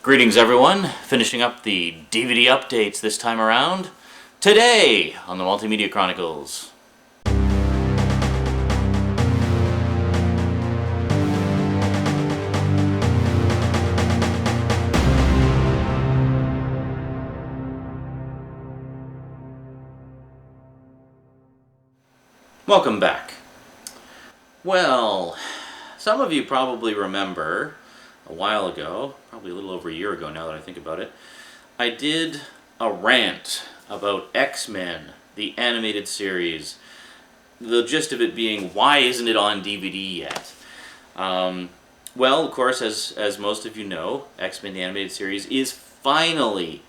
Greetings everyone, finishing up the DVD updates this time around, today on the Multimedia Chronicles. Welcome back. Well, some of you probably remember a while ago, probably a little over a year ago now that I think about it, I did a rant about X-Men, the animated series. The gist of it being, why isn't it on DVD yet? Well, of course, as most of you know, X-Men, the animated series, is finally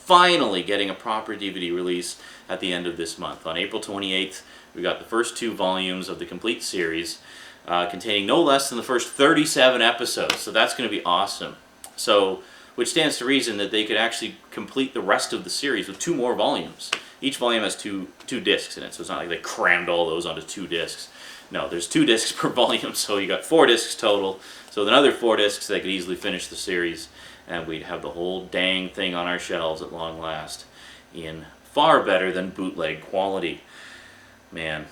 getting a proper DVD release at the end of this month. On April 28th, we got the first 2 volumes of the complete series, containing no less than the first 37 episodes, so that's going to be awesome. So, which stands to reason that they could actually complete the rest of the series with 2 more volumes. Each volume has two discs in it, so it's not like they crammed all those onto 2 discs. No, there's 2 discs per volume, so you got 4 discs total. So with another 4 discs, they could easily finish the series, and we'd have the whole dang thing on our shelves at long last, in far better than bootleg quality. Man.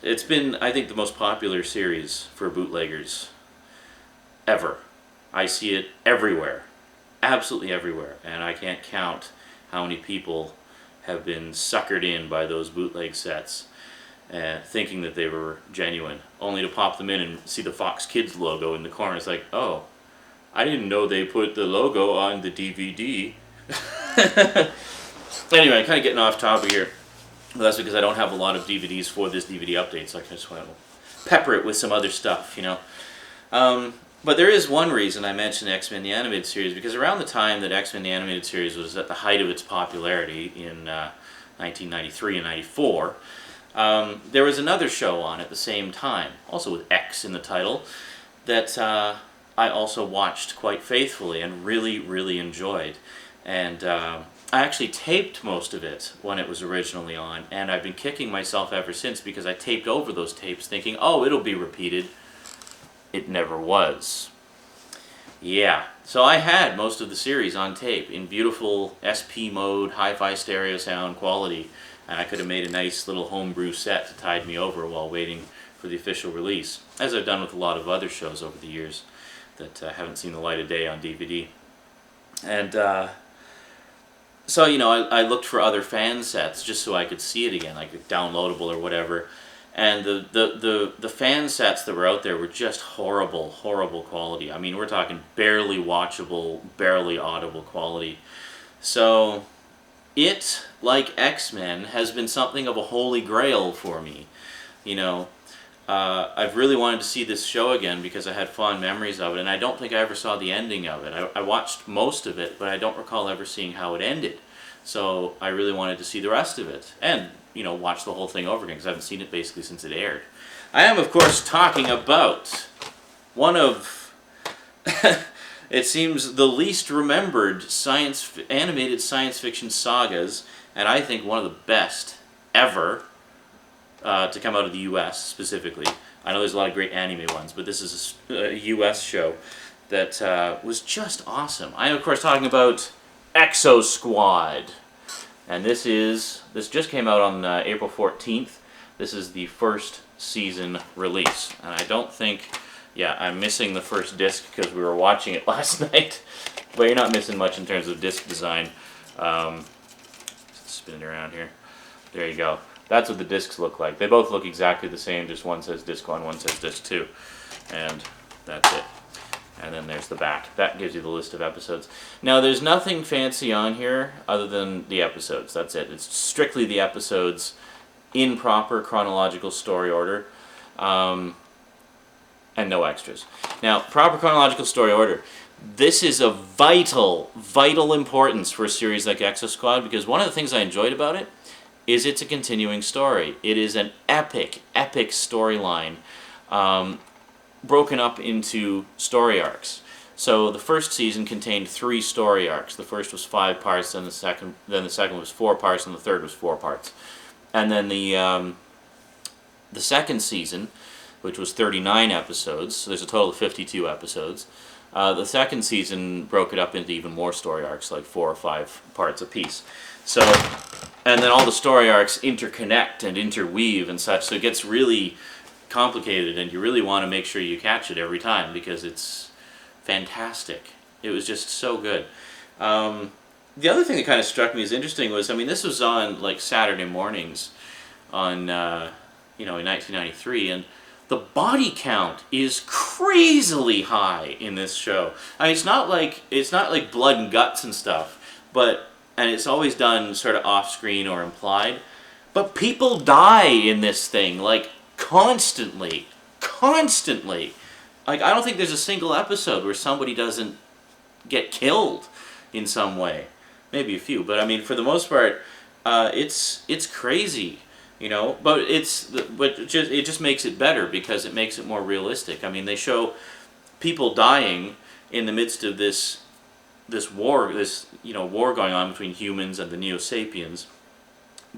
It's been, I think, the most popular series for bootleggers ever. I see it everywhere. Absolutely everywhere. And I can't count how many people have been suckered in by those bootleg sets, thinking that they were genuine, only to pop them in and see the Fox Kids logo in the corner. It's like, oh, I didn't know they put the logo on the DVD. Anyway, I'm kind of getting off topic here. Well, that's because I don't have a lot of DVDs for this DVD update, so I just want to pepper it with some other stuff, you know. But there is one reason I mentioned X-Men the Animated Series, because around the time that X-Men the Animated Series was at the height of its popularity in 1993 and 94, there was another show on at the same time, also with X in the title, that I also watched quite faithfully and really enjoyed. And I actually taped most of it when it was originally on, and I've been kicking myself ever since because I taped over those tapes thinking, oh, it'll be repeated. It never was. Yeah, so I had most of the series on tape in beautiful SP mode, hi-fi stereo sound quality, and I could have made a nice little homebrew set to tide me over while waiting for the official release, as I've done with a lot of other shows over the years that haven't seen the light of day on DVD. And so, you know, I looked for other fan sets just so I could see it again, like downloadable or whatever. And the fan sets that were out there were just horrible quality. I mean, we're talking barely watchable, barely audible quality. So, it, like X-Men, has been something of a holy grail for me. You know, I've really wanted to see this show again because I had fond memories of it, and I don't think I ever saw the ending of it. I watched most of it, but I don't recall ever seeing how it ended. So I really wanted to see the rest of it, and, you know, watch the whole thing over again, because I haven't seen it basically since it aired. I am, of course, talking about one of, it seems, the least remembered animated science fiction sagas, and I think one of the best ever to come out of the U.S. specifically. I know there's a lot of great anime ones, but this is a U.S. show that was just awesome. I am, of course, talking about ExoSquad. And this just came out on April 14th. This is the first season release. And I don't think, yeah, I'm missing the first disc because we were watching it last night. But you're not missing much in terms of disc design. Spin it around here. There you go. That's what the discs look like. They both look exactly the same, just one says disc 1, one says disc 2. And that's it. And then there's the back. That gives you the list of episodes. Now, there's nothing fancy on here other than the episodes. That's it. It's strictly the episodes in proper chronological story order, and no extras. Now, proper chronological story order. This is of vital importance for a series like ExoSquad, because one of the things I enjoyed about it is it's a continuing story. It is an epic storyline, broken up into story arcs. So the first season contained 3 story arcs. The first was 5 parts, then the second was 4 parts, and the third was 4 parts. And then the second season, which was 39 episodes, so there's a total of 52 episodes, The second season broke it up into even more story arcs, like 4 or 5 parts apiece. So, and then all the story arcs interconnect and interweave and such, so it gets really complicated, and you really want to make sure you catch it every time because it's fantastic. It was just so good. The other thing that kind of struck me as interesting was, I mean, this was on like Saturday mornings on, in 1993, and the body count is crazily high in this show. I mean, it's not like blood and guts and stuff, and it's always done sort of off screen or implied, but people die in this thing like constantly. Like, I don't think there's a single episode where somebody doesn't get killed in some way. Maybe a few, but I mean, for the most part, it's crazy. But it just makes it better because it makes it more realistic. I mean, they show people dying in the midst of this war, war going on between humans and the Neo-Sapiens,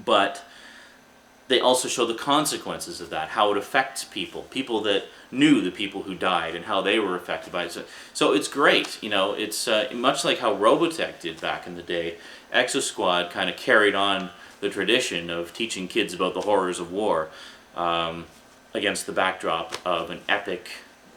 but they also show the consequences of that, how it affects people that knew the people who died and how they were affected by it. So it's great. It's much like how Robotech did back in the day. ExoSquad kind of carried on the tradition of teaching kids about the horrors of war against the backdrop of an epic,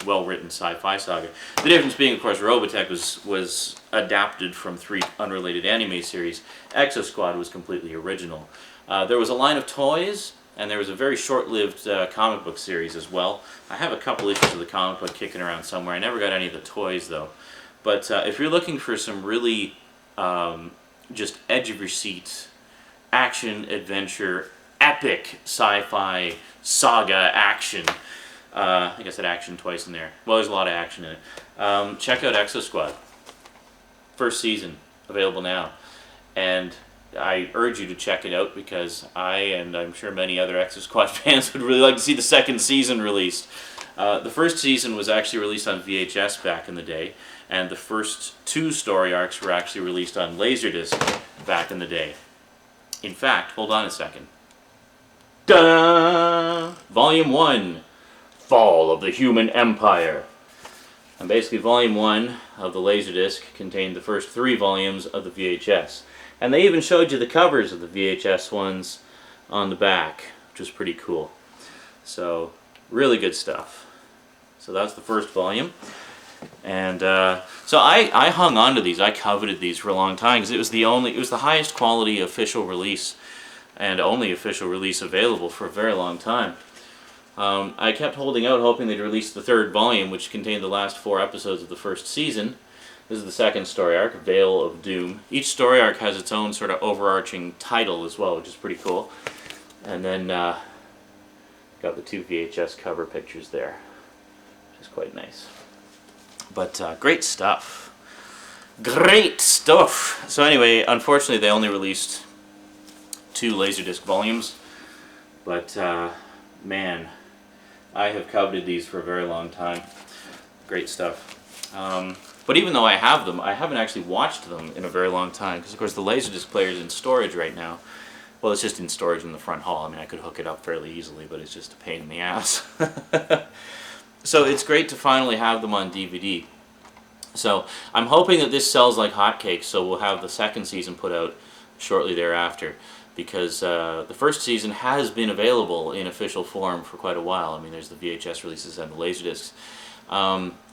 well-written sci-fi saga. The difference being, of course, Robotech was adapted from 3 unrelated anime series. ExoSquad was completely original. There was a line of toys, and there was a very short-lived comic book series as well. I have a couple issues of the comic book kicking around somewhere. I never got any of the toys, though. But if you're looking for some really just edge-of-your-seat action, adventure, epic sci-fi saga action. I think I said action twice in there. Well, there's a lot of action in it. Check out ExoSquad. First season, available now. And I urge you to check it out because and I'm sure many other ExoSquad fans would really like to see the second season released. The first season was actually released on VHS back in the day, and the first 2 story arcs were actually released on Laserdisc back in the day. In fact, hold on a second. Da! Volume 1, Fall of the Human Empire. And basically Volume 1 of the Laserdisc contained the first 3 volumes of the VHS. And they even showed you the covers of the VHS ones on the back, which was pretty cool. So, really good stuff. So that's the first volume. And so I hung on to these. I coveted these for a long time because it was the highest quality official release and only official release available for a very long time. I kept holding out, hoping they'd release the 3rd volume, which contained the last 4 episodes of the first season. This is the second story arc, Veil of Doom. Each story arc has its own sort of overarching title as well, which is pretty cool. And then got the 2 VHS cover pictures there, which is quite nice. But great stuff. Great stuff! So anyway, unfortunately they only released 2 Laserdisc volumes. But, man, I have coveted these for a very long time. Great stuff. But even though I have them, I haven't actually watched them in a very long time. Because, of course, the Laserdisc player is in storage right now. Well, it's just in storage in the front hall. I mean, I could hook it up fairly easily, but it's just a pain in the ass. So it's great to finally have them on DVD. So I'm hoping that this sells like hotcakes, so we'll have the second season put out shortly thereafter. Because the first season has been available in official form for quite a while. I mean, there's the VHS releases and the Laserdiscs.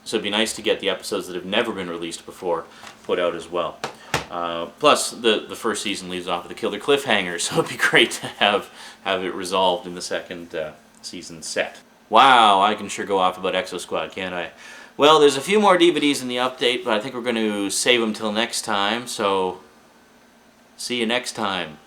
So it'd be nice to get the episodes that have never been released before put out as well. Plus, the first season leaves off with a killer cliffhanger, so it'd be great to have it resolved in the second season set. Wow, I can sure go off about ExoSquad, can't I? Well, there's a few more DVDs in the update, but I think we're going to save them till next time, so see you next time.